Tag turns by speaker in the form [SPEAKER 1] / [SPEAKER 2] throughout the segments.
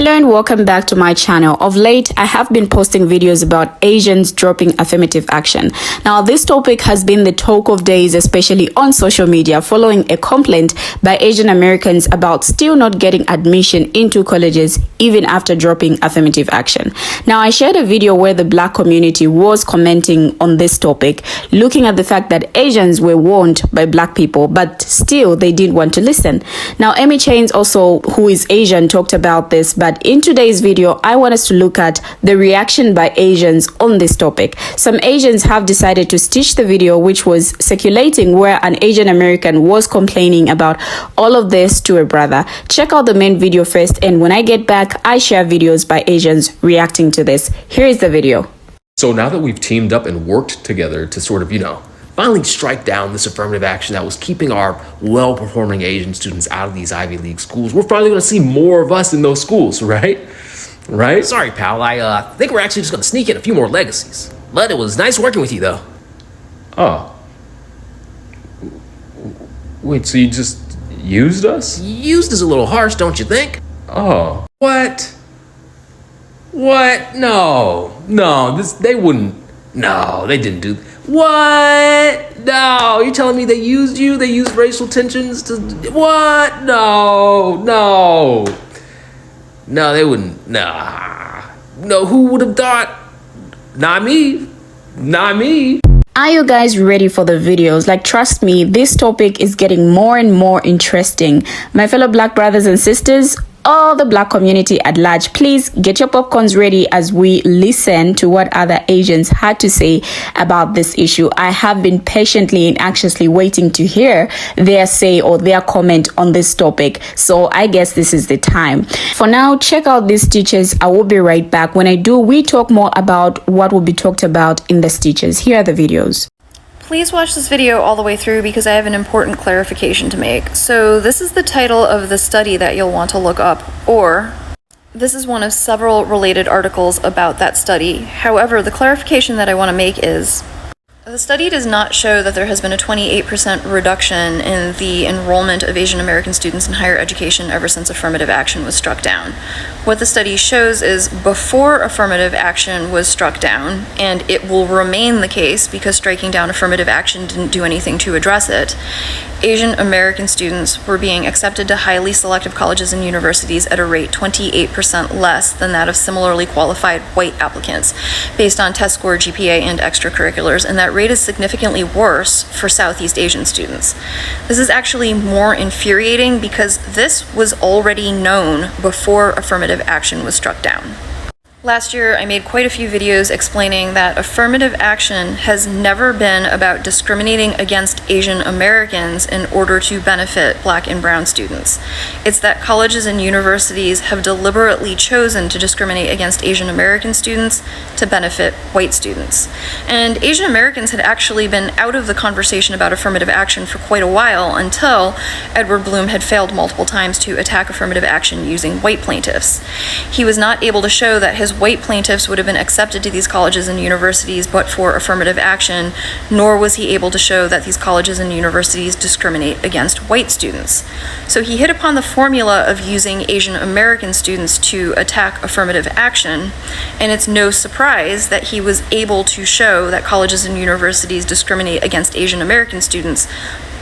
[SPEAKER 1] Hello and welcome back to my channel. Of late, I have been posting videos about Asians dropping affirmative action. Now, this topic has been the talk of days, especially on social media, following a complaint by Asian Americans about still not getting admission into colleges even after dropping affirmative action. Now, I shared a video where the Black community was commenting on this topic, looking at the fact that Asians were warned by Black people, but still they didn't want to listen. Now, Emmy Chains, also who is Asian, talked about this, but in today's video, I want us to look at the reaction by Asians on this topic. Some Asians have decided to stitch the video which was circulating where an Asian American was complaining about all of this to a brother. Check out the main video first, and when I get back, I share videos by Asians reacting to this. Here is the video.
[SPEAKER 2] So now that we've teamed up and worked together to sort of, finally strike down this affirmative action that was keeping our well-performing Asian students out of these Ivy League schools, we're finally going to see more of us in those schools, right? Right?
[SPEAKER 3] Sorry, pal. I think we're actually just going to sneak in a few more legacies. But it was nice working with you, though.
[SPEAKER 2] Oh. Wait, so you just used us?
[SPEAKER 3] Used is a little harsh, don't you think?
[SPEAKER 2] Oh.
[SPEAKER 3] What? No, they wouldn't. No, they didn't do. What? No, you're telling me they used you? They used racial tensions to what? No, they wouldn't. No, who would have thought? Not me.
[SPEAKER 1] Are you guys ready for the videos? Like, trust me, this topic is getting more and more interesting. My fellow Black brothers and sisters, all the Black community at large, please get your popcorns ready as we listen to what other Asians had to say about this issue. I have been patiently and anxiously waiting to hear their say or their comment on this topic, so I guess this is the time. For now, check out these stitches. I will be right back. When I do, we talk more about what will be talked about in the stitches. Here are the videos.
[SPEAKER 4] Please watch this video all the way through because I have an important clarification to make. So this is the title of the study that you'll want to look up, or this is one of several related articles about that study. However, the clarification that I want to make is the study does not show that there has been a 28% reduction in the enrollment of Asian American students in higher education ever since affirmative action was struck down. What the study shows is before affirmative action was struck down, and it will remain the case because striking down affirmative action didn't do anything to address it, Asian American students were being accepted to highly selective colleges and universities at a rate 28% less than that of similarly qualified white applicants, based on test score, GPA, and extracurriculars, and that rate is significantly worse for Southeast Asian students. This is actually more infuriating because this was already known before affirmative action was struck down. Last year, I made quite a few videos explaining that affirmative action has never been about discriminating against Asian Americans in order to benefit Black and brown students. It's that colleges and universities have deliberately chosen to discriminate against Asian American students to benefit white students. And Asian Americans had actually been out of the conversation about affirmative action for quite a while until Edward Bloom had failed multiple times to attack affirmative action using white plaintiffs. He was not able to show that his white plaintiffs would have been accepted to these colleges and universities but for affirmative action, nor was he able to show that these colleges and universities discriminate against white students. So he hit upon the formula of using Asian American students to attack affirmative action, and it's no surprise that he was able to show that colleges and universities discriminate against Asian American students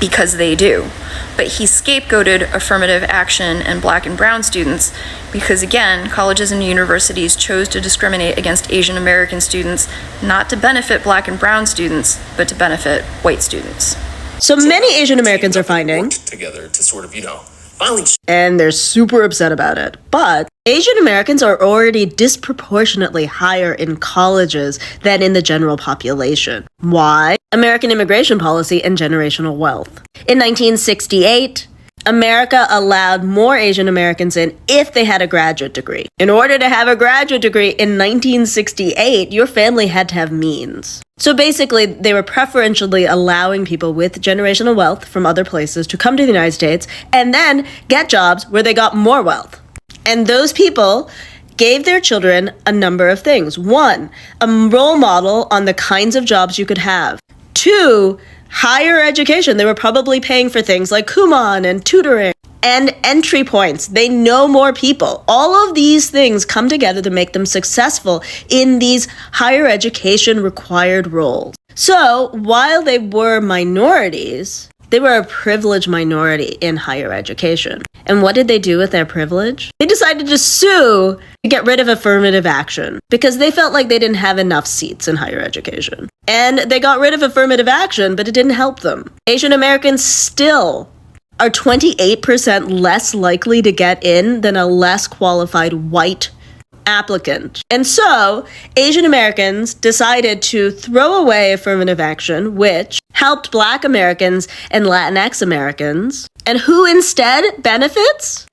[SPEAKER 4] because they do. But he scapegoated affirmative action and Black and brown students because, again, colleges and universities chose to discriminate against Asian American students not to benefit Black and brown students, but to benefit white students.
[SPEAKER 5] So many Asian Americans are finding
[SPEAKER 3] Together to sort of, finally.
[SPEAKER 5] And they're super upset about it. But Asian Americans are already disproportionately higher in colleges than in the general population. Why? American immigration policy and generational wealth. In 1968, America allowed more Asian Americans in if they had a graduate degree. In order to have a graduate degree in 1968, your family had to have means. So basically, they were preferentially allowing people with generational wealth from other places to come to the United States and then get jobs where they got more wealth. And those people gave their children a number of things. 1, a role model on the kinds of jobs you could have. 2, higher education. They were probably paying for things like Kumon and tutoring. and entry points. They know more people. All of these things come together to make them successful in these higher education required roles. So while they were minorities, they were a privileged minority in higher education. And what did they do with their privilege? They decided to sue to get rid of affirmative action because they felt like they didn't have enough seats in higher education. And they got rid of affirmative action, but it didn't help them. Asian Americans still are 28% less likely to get in than a less qualified white applicant. And so Asian Americans decided to throw away affirmative action, which helped Black Americans and Latinx Americans. And who instead benefits?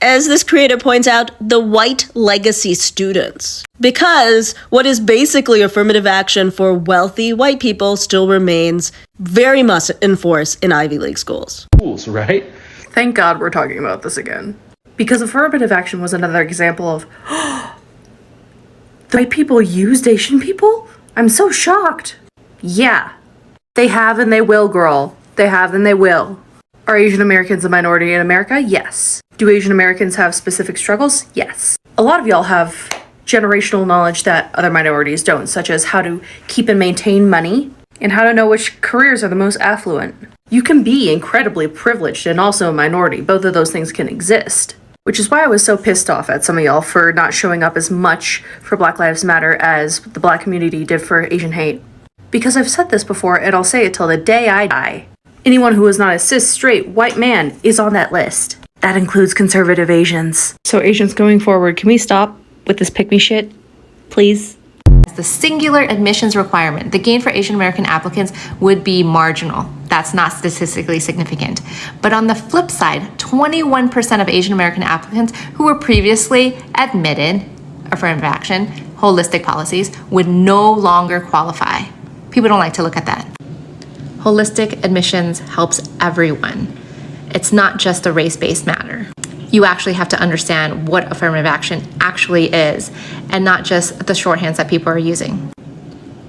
[SPEAKER 5] As this creator points out, the white legacy students. Because what is basically affirmative action for wealthy white people still remains very much in force in Ivy League schools.
[SPEAKER 2] Schools, right?
[SPEAKER 4] Thank God we're talking about this again. Because affirmative action was another example of, the white people used Asian people? I'm so shocked. Yeah. They have and they will, girl. They have and they will. Are Asian Americans a minority in America? Yes. Do Asian Americans have specific struggles? Yes. A lot of y'all have generational knowledge that other minorities don't, such as how to keep and maintain money and how to know which careers are the most affluent. You can be incredibly privileged and also a minority. Both of those things can exist. Which is why I was so pissed off at some of y'all for not showing up as much for Black Lives Matter as the Black community did for Asian hate. Because I've said this before, and I'll say it till the day I die. Anyone who is not a cis, straight, white man is on that list. That includes conservative Asians. So Asians going forward, can we stop with this pick me shit, please?
[SPEAKER 6] The singular admissions requirement, the gain for Asian American applicants would be marginal. That's not statistically significant. But on the flip side, 21% of Asian American applicants who were previously admitted, affirmative action, holistic policies, would no longer qualify. People don't like to look at that. Holistic admissions helps everyone. It's not just a race-based matter. You actually have to understand what affirmative action actually is and not just the shorthands that people are using.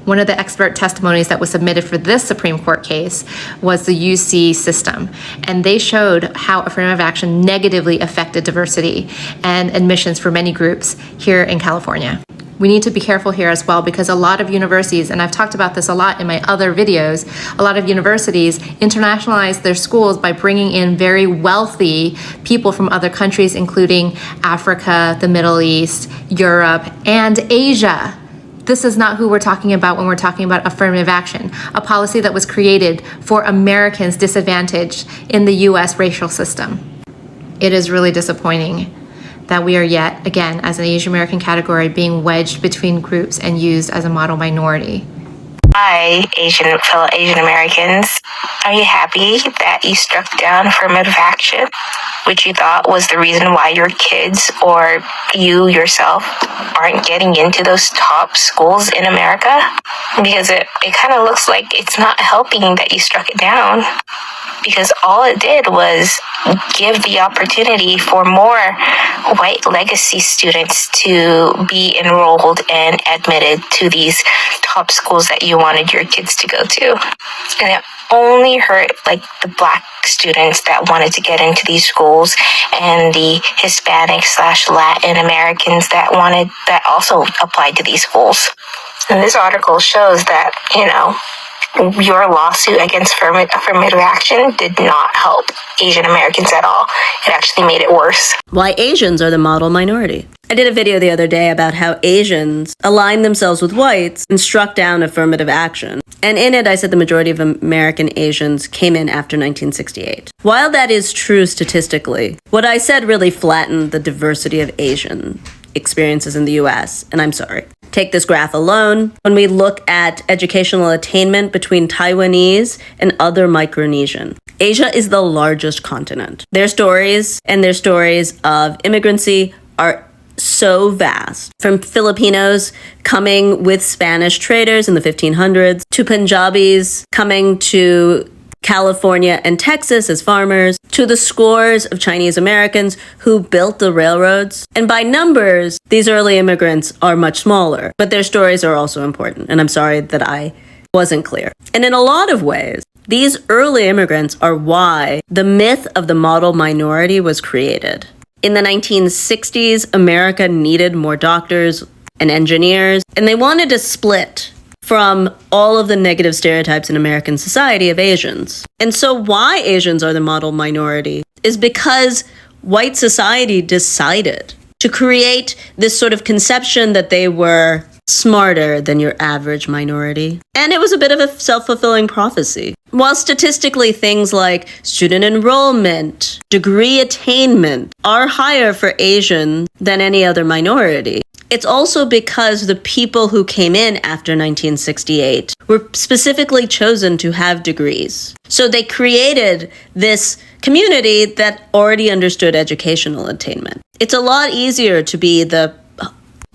[SPEAKER 6] One of the expert testimonies that was submitted for this Supreme Court case was the UC system, and they showed how affirmative action negatively affected diversity and admissions for many groups here in California. We need to be careful here as well because a lot of universities, and I've talked about this a lot in my other videos, a lot of universities internationalize their schools by bringing in very wealthy people from other countries, including Africa, the Middle East, Europe, and Asia. This is not who we're talking about when we're talking about affirmative action, a policy that was created for Americans disadvantaged in the US racial system. It is really disappointing that we are yet, again, as an Asian American category, being wedged between groups and used as a model minority.
[SPEAKER 7] Hi, fellow Asian Americans. Are you happy that you struck down affirmative action, which you thought was the reason why your kids or you yourself aren't getting into those top schools in America? Because it kind of looks like it's not helping that you struck it down. Because all it did was give the opportunity for more white legacy students to be enrolled and admitted to these top schools that you wanted your kids to go to. And it only hurt like the Black students that wanted to get into these schools and the Hispanic/Latin Americans that also applied to these schools. And this article shows that, your lawsuit against affirmative action did not help Asian Americans at all. It actually made it worse.
[SPEAKER 5] Why Asians are the model minority. I did a video the other day about how Asians aligned themselves with whites and struck down affirmative action. And in it, I said the majority of American Asians came in after 1968. While that is true statistically, what I said really flattened the diversity of Asian experiences in the US, and I'm sorry. Take this graph alone. When we look at educational attainment between Taiwanese and other Micronesian, Asia is the largest continent. Their stories and their stories of immigrancy are so vast. From Filipinos coming with Spanish traders in the 1500s, to Punjabis coming to California and Texas as farmers, to the scores of Chinese Americans who built the railroads. And by numbers, these early immigrants are much smaller, but their stories are also important. And I'm sorry that I wasn't clear. And in a lot of ways, These early immigrants are why the myth of the model minority was created. In the 1960s, America needed more doctors and engineers, and they wanted to split from all of the negative stereotypes in American society of Asians. And so why Asians are the model minority is because white society decided to create this sort of conception that they were smarter than your average minority. And it was a bit of a self-fulfilling prophecy. While statistically things like student enrollment, degree attainment are higher for Asian than any other minority, it's also because the people who came in after 1968 were specifically chosen to have degrees. So they created this community that already understood educational attainment. It's a lot easier to be the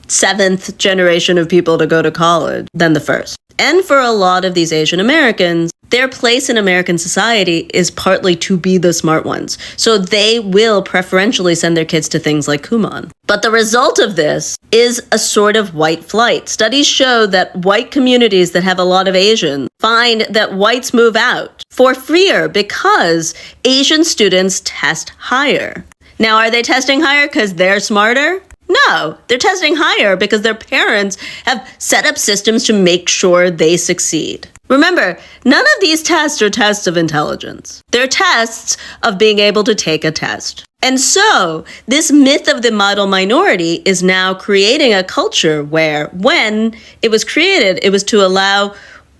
[SPEAKER 5] seventh generation of people to go to college than the first. And for a lot of these Asian Americans, their place in American society is partly to be the smart ones. So they will preferentially send their kids to things like Kumon. But the result of this is a sort of white flight. Studies show that white communities that have a lot of Asians find that whites move out for fear because Asian students test higher. Now, are they testing higher because they're smarter? No, they're testing higher because their parents have set up systems to make sure they succeed. Remember, none of these tests are tests of intelligence. They're tests of being able to take a test. And so, this myth of the model minority is now creating a culture where, when it was created, it was to allow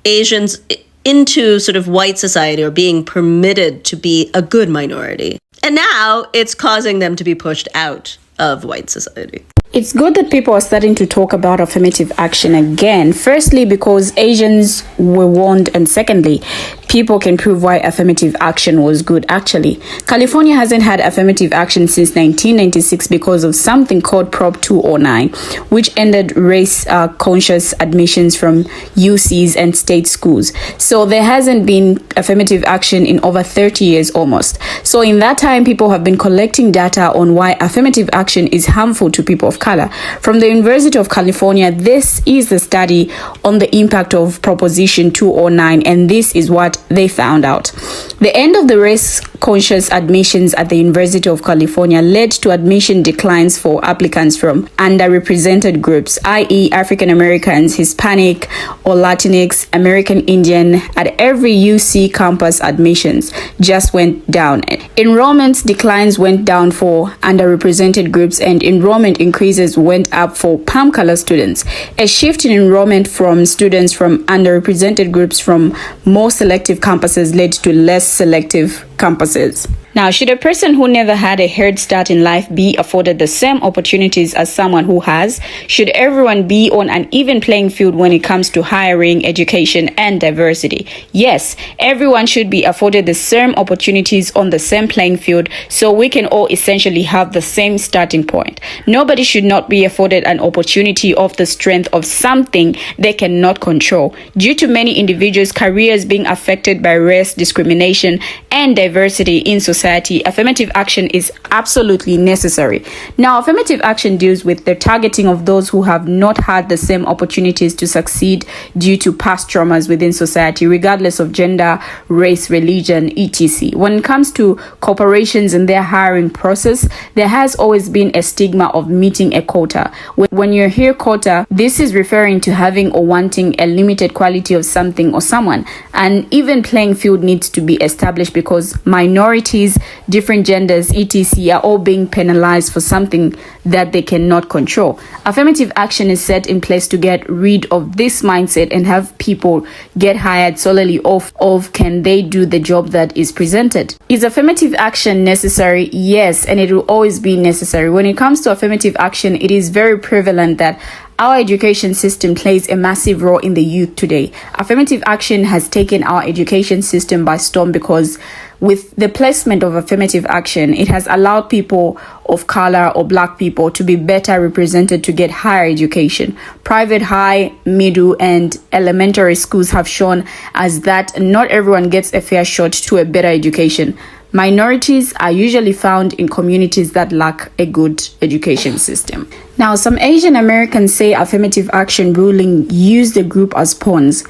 [SPEAKER 5] Asians into sort of white society or being permitted to be a good minority. And now it's causing them to be pushed out of white society.
[SPEAKER 1] It's good that people are starting to talk about affirmative action again. Firstly, because Asians were warned, and secondly, people can prove why affirmative action was good actually. California hasn't had affirmative action since 1996 because of something called Prop 209, which ended race-conscious admissions from UCs and state schools. So there hasn't been affirmative action in over 30 years almost. So in that time, people have been collecting data on why affirmative action is harmful to people of color. From the University of California, this is the study on the impact of Proposition 209, and this is what they found out. The end of the race-conscious admissions at the University of California led to admission declines for applicants from underrepresented groups, i.e. African Americans, Hispanic or Latinx, American Indian. At every UC campus, admissions just went down. Enrollment declines went down for underrepresented groups, and enrollment increases went up for palm color students. A shift in enrollment from students from underrepresented groups from more selective campuses led to less selective campuses. Now, should a person who never had a head start in life be afforded the same opportunities as someone who has? Should everyone be on an even playing field when it comes to hiring, education, and diversity? Yes, everyone should be afforded the same opportunities on the same playing field so we can all essentially have the same starting point. Nobody should not be afforded an opportunity of the strength of something they cannot control. Due to many individuals' careers being affected by race, discrimination, and diversity in society, affirmative action is absolutely necessary. Now, affirmative action deals with the targeting of those who have not had the same opportunities to succeed due to past traumas within society, regardless of gender, race, religion, etc. When it comes to corporations and their hiring process, there has always been a stigma of meeting a quota. When you hear quota, this is referring to having or wanting a limited quality of something or someone. An even playing field needs to be established because minorities, different genders, etc. are all being penalized for something that they cannot control. Affirmative action is set in place to get rid of this mindset and have people get hired solely off of can they do the job that is presented. Is affirmative action necessary? Yes, and it will always be necessary. When it comes to affirmative action, it is very prevalent that our education system plays a massive role in the youth today. Affirmative action has taken our education system by storm because with the placement of affirmative action, it has allowed people of color or black people to be better represented to get higher education. Private high, middle, and elementary schools have shown us that not everyone gets a fair shot to a better education. Minorities are usually found in communities that lack a good education system. Now, some Asian Americans say affirmative action ruling use the group as pawns.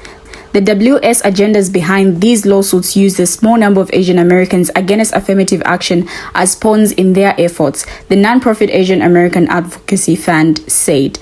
[SPEAKER 1] the WS agendas behind these lawsuits use the small number of Asian Americans against affirmative action as pawns in their efforts, the nonprofit Asian American Advocacy Fund said.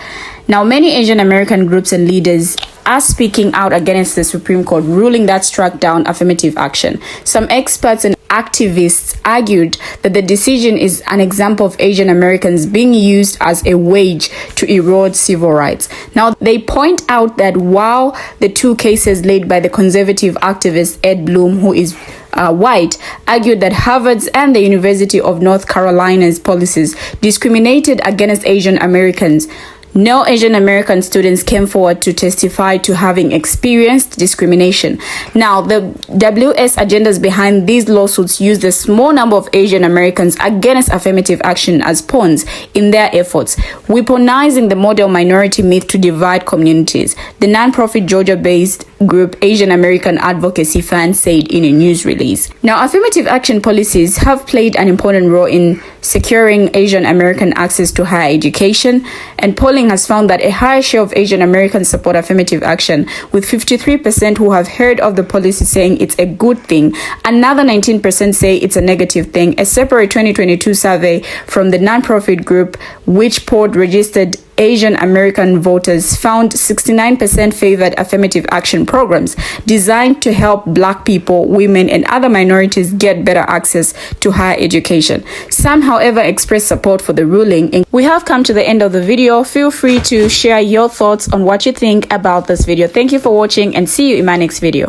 [SPEAKER 1] Now, many Asian American groups and leaders are speaking out against the Supreme Court ruling that struck down affirmative action. Some experts and activists argued that the decision is an example of Asian Americans being used as a wage to erode civil rights. Now, they point out that while the two cases laid by the conservative activist Ed Blum, who is white, argued that Harvard's and the University of North Carolina's policies discriminated against Asian Americans, no Asian American students came forward to testify to having experienced discrimination. Now, the WS agendas behind these lawsuits use the small number of Asian Americans against affirmative action as pawns in their efforts, weaponizing the model minority myth to divide communities, the nonprofit Georgia-based group Asian American Advocacy Fund said in a news release. Now, affirmative action policies have played an important role in securing Asian American access to higher education, and polling has found that a higher share of Asian Americans support affirmative action, with 53% who have heard of the policy saying it's a good thing. Another 19% say it's a negative thing. A separate 2022 survey from the nonprofit group, which polled registered Asian American voters, found 69% favored affirmative action programs designed to help Black people, women, and other minorities get better access to higher education. Some, however, expressed support for the ruling. We have come to the end of the video. Feel free to share your thoughts on what you think about this video. Thank you for watching, and see you in my next video.